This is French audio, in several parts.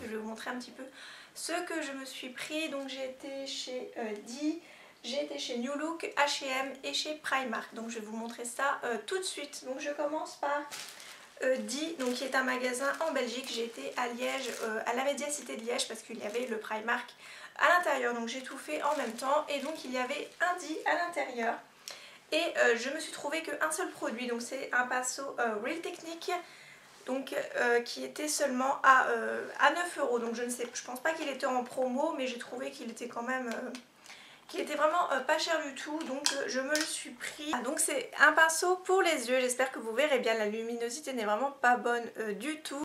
je vais vous montrer un petit peu ce que je me suis pris. Donc j'ai été chez Di, j'ai été chez New Look, H&M et chez Primark. Donc je vais vous montrer ça tout de suite. Donc je commence par Di, donc qui est un magasin en Belgique. J'ai été à Liège, à la Médiacité de Liège, parce qu'il y avait le Primark à l'intérieur. Donc j'ai tout fait en même temps et donc il y avait un Di à l'intérieur. Et je me suis trouvé qu'un seul produit, donc c'est un pinceau Real Technique, donc qui était seulement à 9 €. Donc je pense pas qu'il était en promo, mais j'ai trouvé qu'il était quand même qu'il était vraiment pas cher du tout, donc je me le suis pris. Donc c'est un pinceau pour les yeux, j'espère que vous verrez bien, la luminosité n'est vraiment pas bonne du tout.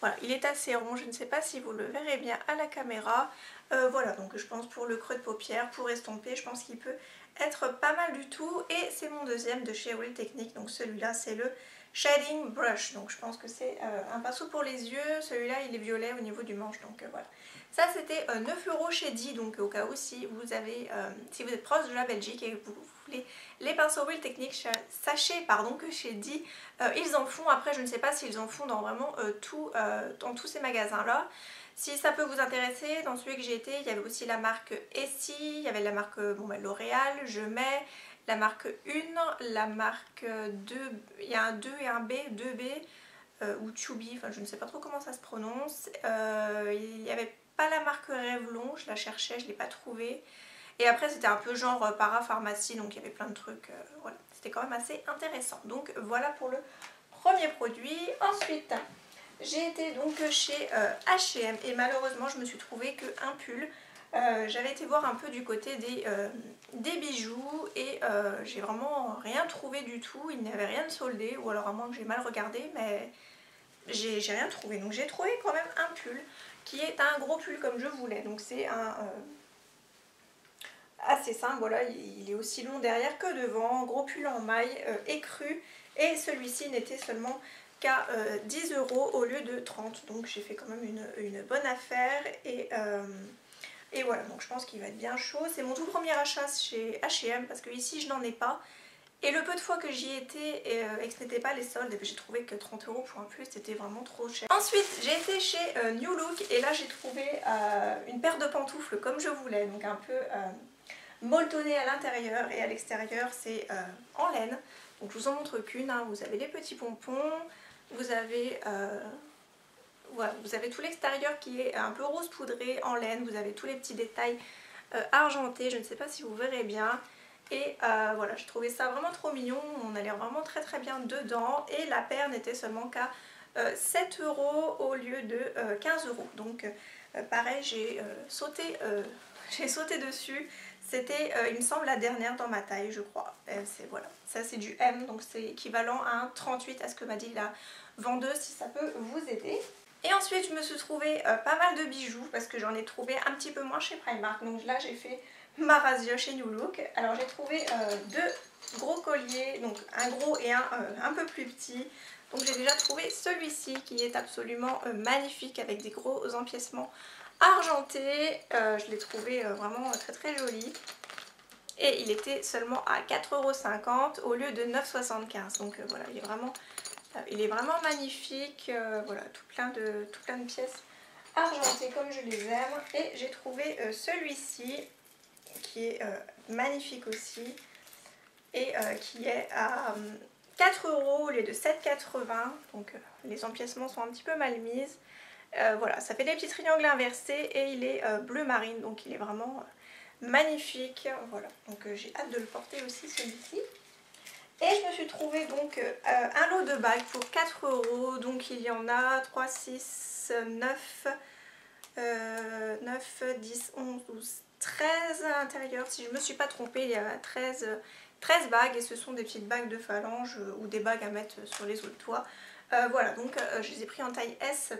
Voilà, il est assez rond, je ne sais pas si vous le verrez bien à la caméra. Voilà, donc je pense pour le creux de paupière, pour estomper, je pense qu'il peut être pas mal du tout. Et c'est mon deuxième de chez Real Technique, donc celui-là c'est le Shading Brush. Donc je pense que c'est un pinceau pour les yeux, celui-là il est violet au niveau du manche, donc voilà. Ça c'était 9 € chez Di, donc au cas où si vous êtes proche de la Belgique et que vous voulez les pinceaux Real Technique, sachez que chez Di ils en font. Après je ne sais pas s'ils en font dans vraiment dans tous ces magasins là. Si ça peut vous intéresser, dans celui que j'ai été, il y avait aussi la marque Essie, il y avait la marque L'Oréal, Je Mets, la marque Une, la marque 2, il y a un 2 et un B, 2B, ou Chubby, enfin je ne sais pas trop comment ça se prononce. Il n'y avait pas la marque Revlon, je la cherchais, je ne l'ai pas trouvée. Et après c'était un peu genre parapharmacie, donc il y avait plein de trucs, voilà, c'était quand même assez intéressant. Donc voilà pour le premier produit. Ensuite, j'ai été donc chez H&M et malheureusement je me suis trouvé qu'un pull. J'avais été voir un peu du côté des bijoux et j'ai vraiment rien trouvé du tout. Il n'y avait rien de soldé, ou alors à moins que j'ai mal regardé, mais j'ai rien trouvé. Donc j'ai trouvé quand même un pull qui est un gros pull comme je voulais. Donc c'est un assez simple, voilà, il est aussi long derrière que devant, gros pull en maille écru, et celui-ci n'était seulement qu'à 10 € au lieu de 30, donc j'ai fait quand même une bonne affaire. Et voilà, donc je pense qu'il va être bien chaud. C'est mon tout premier achat chez H&M parce que ici je n'en ai pas, et le peu de fois que j'y étais et que ce n'était pas les soldes, j'ai trouvé que 30 € pour un pull c'était vraiment trop cher. Ensuite j'ai été chez New Look et là j'ai trouvé une paire de pantoufles comme je voulais, donc un peu molletonné à l'intérieur, et à l'extérieur c'est en laine. Donc je vous en montre qu'une, hein. Vous avez les petits pompons, vous avez voilà, vous avez tout l'extérieur qui est un peu rose poudré en laine, vous avez tous les petits détails argentés, je ne sais pas si vous verrez bien. Et voilà, j'ai trouvé ça vraiment trop mignon, on a l'air vraiment très très bien dedans, et la paire n'était seulement qu'à 7 € au lieu de 15 €. Donc pareil, j'ai sauté dessus. C'était il me semble la dernière dans ma taille, je crois. Voilà, ça c'est du M, donc c'est équivalent à un 38 à ce que m'a dit la vendeuse, si ça peut vous aider. Et ensuite je me suis trouvé pas mal de bijoux parce que j'en ai trouvé un petit peu moins chez Primark. Donc là j'ai fait ma razzia chez New Look. Alors j'ai trouvé deux gros colliers, donc un gros et un peu plus petit. Donc j'ai déjà trouvé celui-ci qui est absolument magnifique avec des gros empiècements argentés. Je l'ai trouvé vraiment très très joli. Et il était seulement à 4,50 € au lieu de 9,75 €. Donc voilà, il est vraiment magnifique. Voilà, tout plein de pièces argentées comme je les aime. Et j'ai trouvé celui-ci qui est magnifique aussi. Et qui est à 4 € au lieu de 7,80 €. Donc les empiècements sont un petit peu mal mises. Voilà, ça fait des petits triangles inversés et il est bleu marine, donc il est vraiment magnifique. Voilà, donc j'ai hâte de le porter aussi celui-ci. Et je me suis trouvé donc un lot de bagues pour 4 €. Donc il y en a 3, 6, 9, 10, 11, 12, 13 à l'intérieur. Si je ne me suis pas trompée, il y a 13 bagues, et ce sont des petites bagues de phalange ou des bagues à mettre sur les os de doigts. Voilà, donc je les ai pris en taille S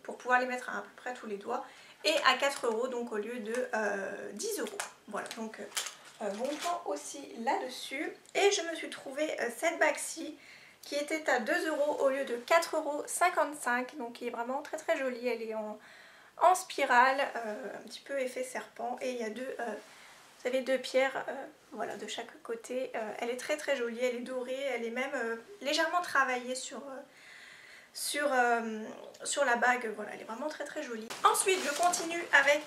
pour pouvoir les mettre à peu près tous les doigts, et à 4 €, donc au lieu de 10 €. Voilà, donc bon plan aussi là-dessus. Et je me suis trouvé cette bague-ci qui était à 2 € au lieu de 4,55 €, donc qui est vraiment très très jolie. Elle est en spirale, un petit peu effet serpent, et il y a vous avez deux pierres voilà, de chaque côté. Elle est très très jolie, elle est dorée, elle est même légèrement travaillée sur sur la bague. Voilà, elle est vraiment très très jolie. Ensuite je continue avec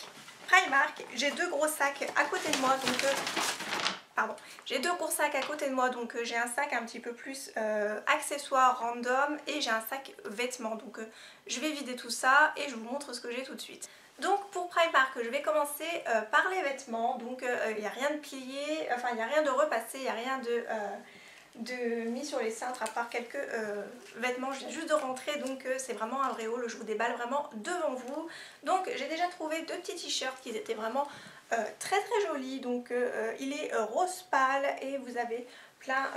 Primark. J'ai deux gros sacs à côté de moi, donc pardon, j'ai deux gros sacs à côté de moi, donc j'ai un sac un petit peu plus accessoires random et j'ai un sac vêtements, donc je vais vider tout ça et je vous montre ce que j'ai tout de suite. Donc pour Primark, je vais commencer par les vêtements. Donc il n'y a rien de plié, enfin il n'y a rien de repassé, il n'y a rien de mis sur les cintres à part quelques vêtements. Je viens juste de rentrer, donc c'est vraiment un vrai haul, je vous déballe vraiment devant vous. Donc j'ai déjà trouvé deux petits t-shirts qui étaient vraiment très très jolis. Donc il est rose pâle et vous avez plein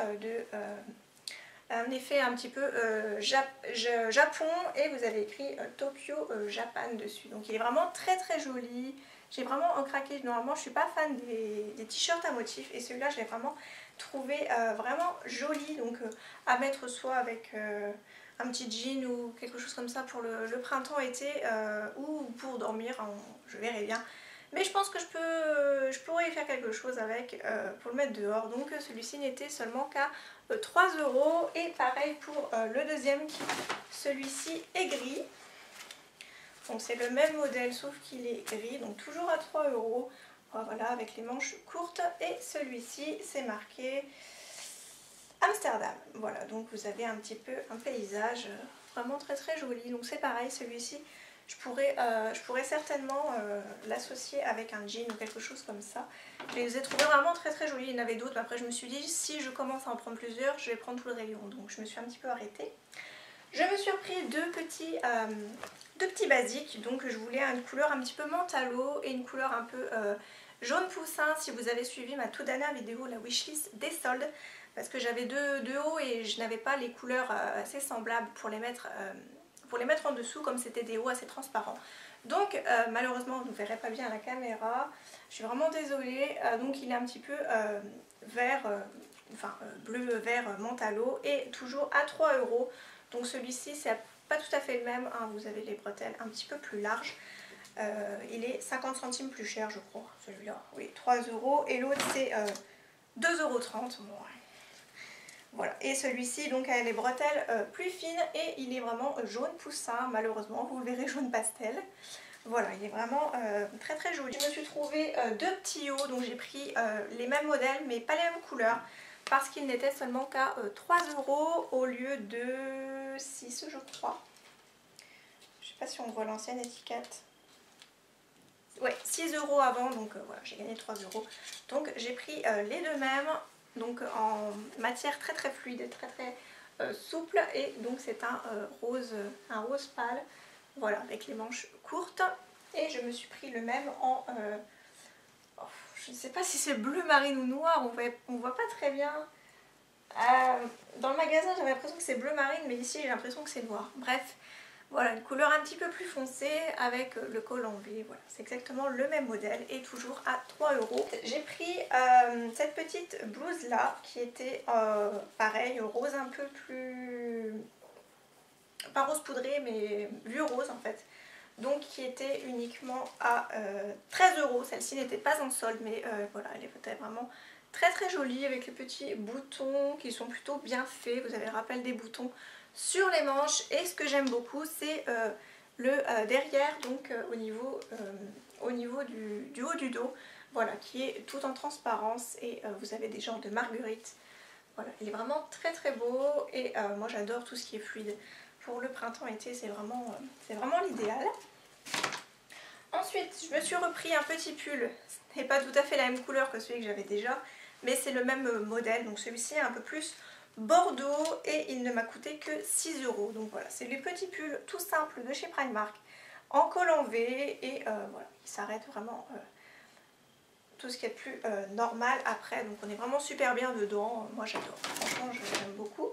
un effet un petit peu Japon et vous avez écrit Tokyo Japan dessus. Donc il est vraiment très très joli. J'ai vraiment craqué. Normalement je suis pas fan des t-shirts à motifs et celui-là je l'ai vraiment trouvé vraiment joli. Donc à mettre soit avec un petit jean ou quelque chose comme ça pour le printemps-été ou pour dormir, je verrai bien. Mais je pense que je pourrais y faire quelque chose avec pour le mettre dehors. Donc celui-ci n'était seulement qu'à 3 € et pareil pour le deuxième, celui-ci est gris. Donc c'est le même modèle sauf qu'il est gris, donc toujours à 3 €. Voilà, avec les manches courtes et celui-ci c'est marqué Amsterdam. Voilà, donc vous avez un petit peu un paysage vraiment très très joli. Donc c'est pareil, celui-ci je pourrais certainement l'associer avec un jean ou quelque chose comme ça. Je les ai trouvés vraiment très très jolis. Il y en avait d'autres, mais après je me suis dit si je commence à en prendre plusieurs, je vais prendre tout le rayon. Donc je me suis un petit peu arrêtée. Je me suis repris deux petits basiques. Donc je voulais une couleur un petit peu menthe à l'eau et une couleur un peu jaune poussin. Si vous avez suivi ma toute dernière vidéo, la wishlist des soldes, parce que j'avais deux hauts et je n'avais pas les couleurs assez semblables pour les mettre en dessous, comme c'était des hauts assez transparents. Donc malheureusement vous ne verrez pas bien à la caméra, je suis vraiment désolée. Donc il est un petit peu vert, bleu vert menthe à l'eau et toujours à 3 €. Donc celui-ci c'est pas tout à fait le même, hein. Vous avez les bretelles un petit peu plus larges. Il est 50 centimes plus cher je crois, celui-là, oui, 3 € et l'autre c'est 2,30 €. Bon, voilà, et celui-ci donc a les bretelles plus fines et il est vraiment jaune poussin, malheureusement vous le verrez jaune pastel. Voilà, il est vraiment très très joli. Je me suis trouvé deux petits hauts, donc j'ai pris les mêmes modèles mais pas les mêmes couleurs parce qu'il n'était seulement qu'à 3 € au lieu de 6 je crois. Je sais pas si on voit l'ancienne étiquette. Ouais, 6 € avant, donc voilà, j'ai gagné 3 €. Donc j'ai pris les deux mêmes. Donc en matière très très fluide et très très souple, et donc c'est un rose pâle, voilà, avec les manches courtes. Et je me suis pris le même en je ne sais pas si c'est bleu marine ou noir, on voit pas très bien. Dans le magasin j'avais l'impression que c'est bleu marine, mais ici j'ai l'impression que c'est noir. Bref, voilà, une couleur un petit peu plus foncée avec le col en V. Voilà, c'est exactement le même modèle et toujours à 3 €. J'ai pris cette petite blouse là qui était pareil, rose un peu plus, pas rose poudré mais vieux rose en fait. Donc qui était uniquement à 13 €. Celle-ci n'était pas en solde, mais voilà, elle était vraiment très très jolie avec les petits boutons qui sont plutôt bien faits. Vous avez le rappel des boutons sur les manches, et ce que j'aime beaucoup c'est le derrière, donc au niveau du haut du dos, voilà, qui est tout en transparence, et vous avez des genres de marguerite. Voilà, il est vraiment très très beau et moi j'adore tout ce qui est fluide. Pour le printemps-été c'est vraiment l'idéal. Ensuite je me suis repris un petit pull, ce n'est pas tout à fait la même couleur que celui que j'avais déjà, mais c'est le même modèle, donc celui-ci est un peu plus bordeaux et il ne m'a coûté que 6 €. Donc voilà, c'est les petits pulls tout simples de chez Primark en col en V, et voilà, il s'arrête vraiment tout ce qui est plus normal après, donc on est vraiment super bien dedans. Moi j'adore, franchement j'aime beaucoup.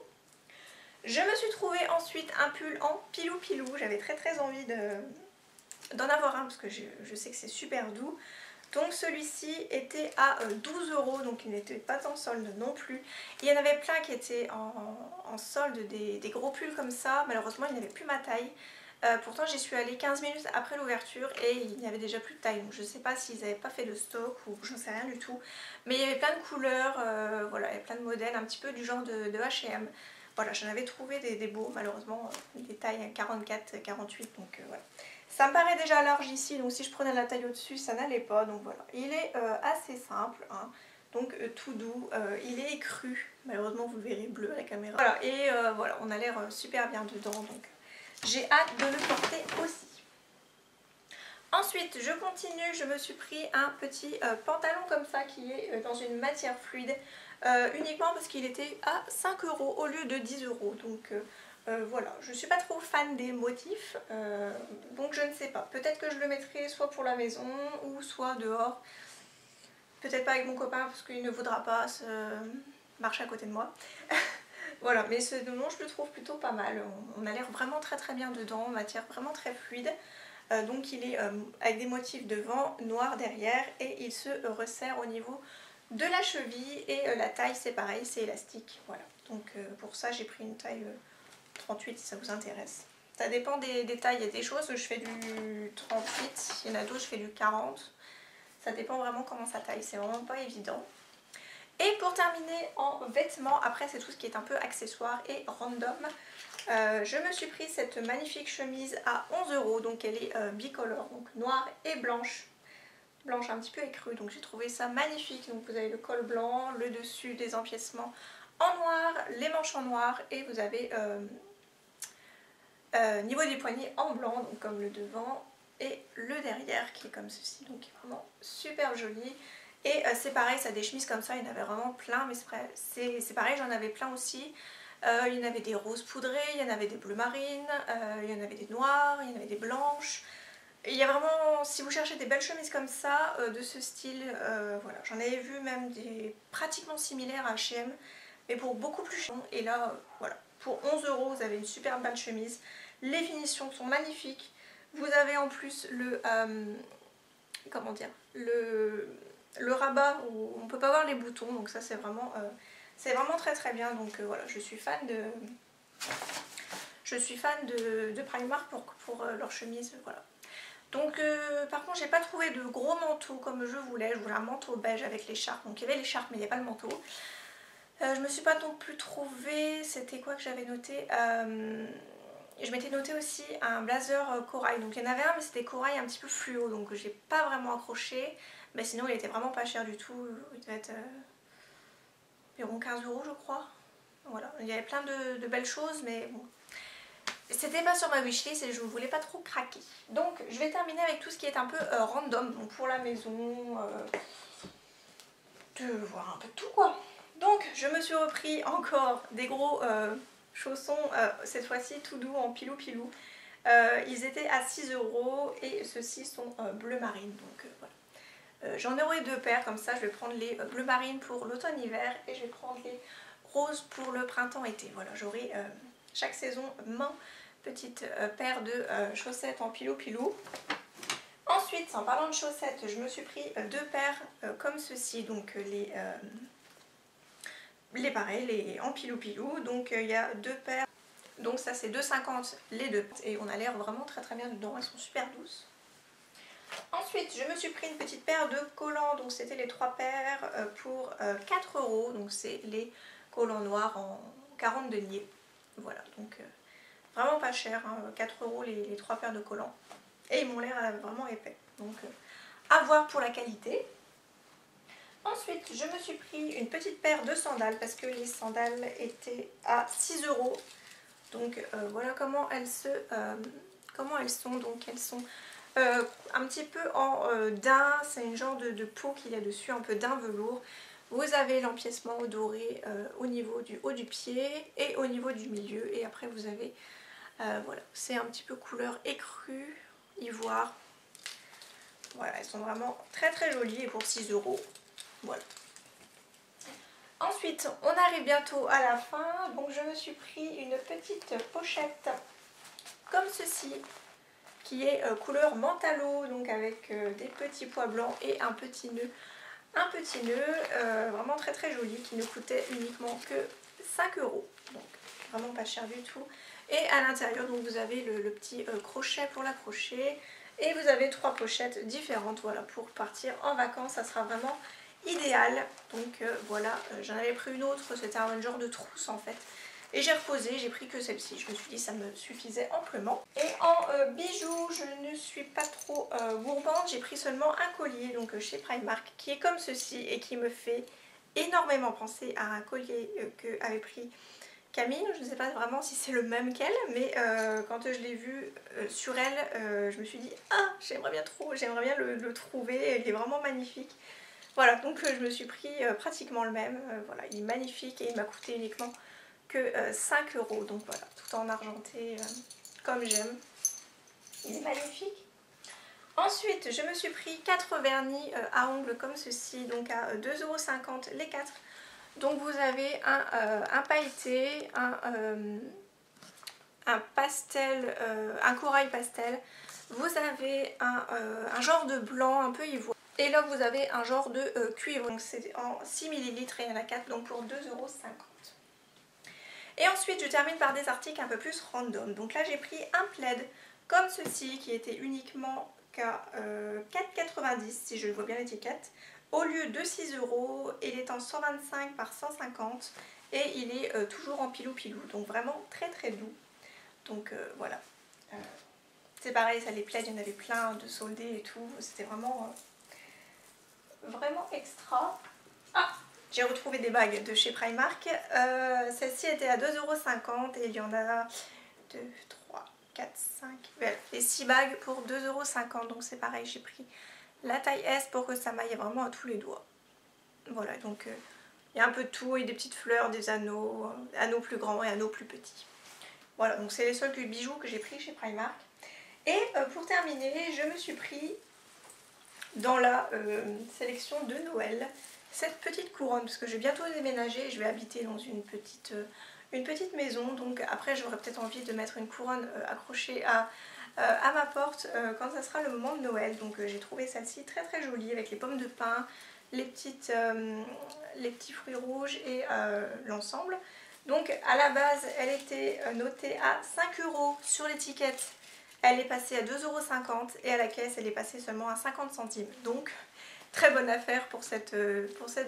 Je me suis trouvé ensuite un pull en pilou pilou, j'avais très très envie d'en avoir un parce que je sais que c'est super doux. Donc celui-ci était à 12 €, donc il n'était pas en solde non plus. Il y en avait plein qui étaient en solde, des gros pulls comme ça. Malheureusement il n'y avait plus ma taille. Pourtant j'y suis allée 15 minutes après l'ouverture et il n'y avait déjà plus de taille. Donc je ne sais pas s'ils n'avaient pas fait de stock ou j'en sais rien du tout. Mais il y avait plein de couleurs, voilà, il y avait plein de modèles, un petit peu du genre de H&M. voilà, j'en avais trouvé des beaux, malheureusement, des tailles 44, 48, donc voilà. Ça me paraît déjà large ici, donc si je prenais la taille au-dessus, ça n'allait pas, donc voilà. Il est assez simple, hein, donc tout doux, il est écru, malheureusement vous le verrez bleu à la caméra. Voilà, et voilà, on a l'air super bien dedans, donc j'ai hâte de le porter aussi. Ensuite, je continue, je me suis pris un petit pantalon comme ça qui est dans une matière fluide, uniquement parce qu'il était à 5 € au lieu de 10 €. Donc voilà, je ne suis pas trop fan des motifs, donc je ne sais pas. Peut-être que je le mettrai soit pour la maison ou soit dehors. Peut-être pas avec mon copain parce qu'il ne voudra pas marcher à côté de moi. Voilà, mais ce nom je le trouve plutôt pas mal. On a l'air vraiment très bien dedans, matière vraiment très fluide. Donc il est avec des motifs devant, noir derrière, et il se resserre au niveau de la cheville, et la taille c'est pareil, c'est élastique. Voilà, donc pour ça j'ai pris une taille 38 si ça vous intéresse. Ça dépend des tailles, il y a des choses où je fais du 38, il y en a d'autres je fais du 40. Ça dépend vraiment comment ça taille, c'est vraiment pas évident. Et pour terminer en vêtements, après c'est tout ce qui est un peu accessoire et random. Je me suis pris cette magnifique chemise à 11 €, donc elle est bicolore, donc noire et blanche. Blanche un petit peu écrue, donc j'ai trouvé ça magnifique. Donc vous avez le col blanc, le dessus des empiècements en noir, les manches en noir, et vous avez niveau des poignets en blanc, donc comme le devant, et le derrière qui est comme ceci, donc qui est vraiment super joli. Et c'est pareil, ça a des chemises comme ça, il y en avait vraiment plein, mais c'est pareil, j'en avais plein aussi. Il y en avait des roses poudrées, il y en avait des bleus marines, il y en avait des noires, il y en avait des blanches. Et il y a vraiment, si vous cherchez des belles chemises comme ça, de ce style, voilà, j'en avais vu même des pratiquement similaires à H&M, mais pour beaucoup plus cher. Et là, voilà, pour 11 € vous avez une super belle chemise. Les finitions sont magnifiques. Vous avez en plus le, comment dire, le rabat où on ne peut pas voir les boutons, donc ça c'est vraiment très bien. Donc voilà, je suis fan de Primark pour leurs chemises, voilà. Donc par contre j'ai pas trouvé de gros manteau comme je voulais un manteau beige avec l'écharpe, donc il y avait l'écharpe mais il n'y a pas le manteau. Je me suis pas non plus trouvé, c'était quoi que j'avais noté, je m'étais noté aussi un blazer corail, donc il y en avait un mais c'était corail un petit peu fluo, donc j'ai pas vraiment accroché, mais sinon il était vraiment pas cher du tout, il devait être environ 15 € je crois. Voilà, il y avait plein de belles choses, mais bon, c'était pas sur ma wishlist et je ne voulais pas trop craquer. Donc je vais terminer avec tout ce qui est un peu random, donc pour la maison, de voir un peu tout quoi. Donc je me suis repris encore des gros chaussons, cette fois-ci tout doux en pilou pilou. Ils étaient à 6 € et ceux-ci sont bleu marine, donc voilà. J'en aurai deux paires, comme ça je vais prendre les bleu marine pour l'automne-hiver et je vais prendre les roses pour le printemps-été. Voilà, j'aurai chaque saison ma petite paire de chaussettes en pilou pilou. Ensuite, en parlant de chaussettes, je me suis pris deux paires comme ceci, donc pareils, les en pilou pilou. Donc il y a deux paires, donc ça c'est 2,50 les deux, et on a l'air vraiment très bien dedans, elles sont super douces. Ensuite, je me suis pris une petite paire de collants, donc c'était les trois paires pour 4 €, donc c'est les collants noirs en 40 deniers. Voilà, donc vraiment pas cher, hein, 4 € les trois paires de collants. Et ils m'ont l'air vraiment épais, donc à voir pour la qualité. Ensuite, je me suis pris une petite paire de sandales parce que les sandales étaient à 6 €. Donc voilà comment elles sont. Donc elles sont un petit peu en daim, c'est une genre de peau qu'il y a dessus, un peu daim velours. Vous avez l'empiècement doré au niveau du haut du pied et au niveau du milieu, et après vous avez voilà, c'est un petit peu couleur écrue, ivoire. Voilà, elles sont vraiment très jolies et pour 6 €. Voilà. Ensuite, on arrive bientôt à la fin, donc je me suis pris une petite pochette comme ceci, qui est couleur mentalo, donc avec des petits pois blancs et un petit nœud. Vraiment très joli, qui ne coûtait uniquement que 5 €, donc vraiment pas cher du tout. Et à l'intérieur, donc vous avez le petit crochet pour l'accrocher, et vous avez trois pochettes différentes. Voilà, pour partir en vacances, ça sera vraiment idéal. Donc voilà, j'en avais pris une autre, c'était un genre de trousse en fait, Et j'ai reposé, j'ai pris que celle-ci, je me suis dit ça me suffisait amplement. Et en bijoux, je ne suis pas trop gourmande, j'ai pris seulement un collier donc chez Primark qui est comme ceci et qui me fait énormément penser à un collier que avait pris Camille. Je ne sais pas vraiment si c'est le même qu'elle, mais quand je l'ai vu sur elle, je me suis dit ah j'aimerais bien le trouver, il est vraiment magnifique. Voilà, donc je me suis pris pratiquement le même, voilà, il est magnifique et il m'a coûté uniquement que 5 €, donc voilà, tout en argenté comme j'aime, il est magnifique. Ensuite je me suis pris 4 vernis à ongles comme ceci, donc à 2,50 € les 4. Donc vous avez un pailleté, un pastel, un corail pastel, vous avez un genre de blanc un peu ivoire. Et là vous avez un genre de cuivre, donc c'est en 6 ml et il y en a 4 donc pour 2,50 €. Et ensuite je termine par des articles un peu plus random. Donc là j'ai pris un plaid comme ceci qui était uniquement qu'à 4,90 € si je vois bien l'étiquette. Au lieu de 6 €, il est en 125 par 150 et il est toujours en pilou-pilou. Donc vraiment très très doux. Donc voilà. C'est pareil, ça les plaids, il y en avait plein de soldés et tout. C'était vraiment extra. Ah, j'ai retrouvé des bagues de chez Primark. Celle-ci était à 2,50 € et il y en a 2, 3, 4, 5. Voilà, les 6 bagues pour 2,50 €. Donc c'est pareil, j'ai pris la taille S pour que ça m'aille vraiment à tous les doigts. Voilà, donc il y a un peu de tout et des petites fleurs, des anneaux, anneaux plus grands et anneaux plus petits. Voilà, donc c'est les seuls bijoux que j'ai pris chez Primark. Et pour terminer, je me suis pris dans la sélection de Noël cette petite couronne parce que je vais bientôt déménager et je vais habiter dans une petite maison. Donc après j'aurai peut-être envie de mettre une couronne accrochée à ma porte quand ça sera le moment de Noël. Donc j'ai trouvé celle-ci très très jolie avec les pommes de pin, les petits fruits rouges et l'ensemble. Donc à la base elle était notée à 5 € sur l'étiquette, elle est passée à 2,50 € et à la caisse elle est passée seulement à 50 centimes. Donc très bonne affaire pour cette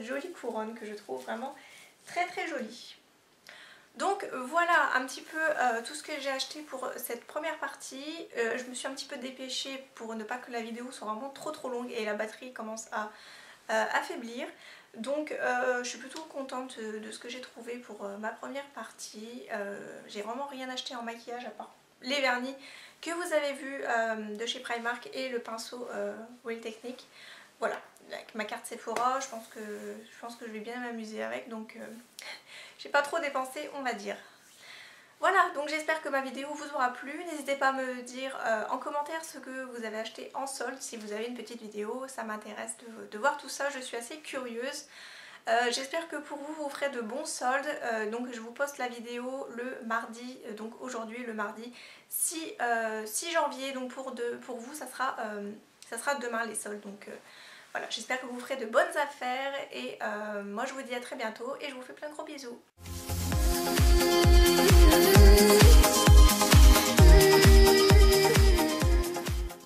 jolie couronne que je trouve vraiment très très jolie. Donc voilà un petit peu tout ce que j'ai acheté pour cette première partie. Je me suis un petit peu dépêchée pour ne pas que la vidéo soit vraiment trop longue et la batterie commence à affaiblir. Donc je suis plutôt contente de ce que j'ai trouvé pour ma première partie. J'ai vraiment rien acheté en maquillage à part les vernis que vous avez vus de chez Primark et le pinceau Real Technique. Voilà, avec ma carte Sephora, je pense que je vais bien m'amuser avec, donc j'ai pas trop dépensé on va dire. Voilà, donc j'espère que ma vidéo vous aura plu. N'hésitez pas à me dire en commentaire ce que vous avez acheté en solde. Si vous avez une petite vidéo, ça m'intéresse de voir tout ça, je suis assez curieuse. J'espère que pour vous, vous ferez de bons soldes. Donc je vous poste la vidéo le mardi, donc aujourd'hui le mardi 6 janvier. Donc pour vous, ça sera demain les soldes. Donc voilà, j'espère que vous ferez de bonnes affaires et moi je vous dis à très bientôt et je vous fais plein de gros bisous.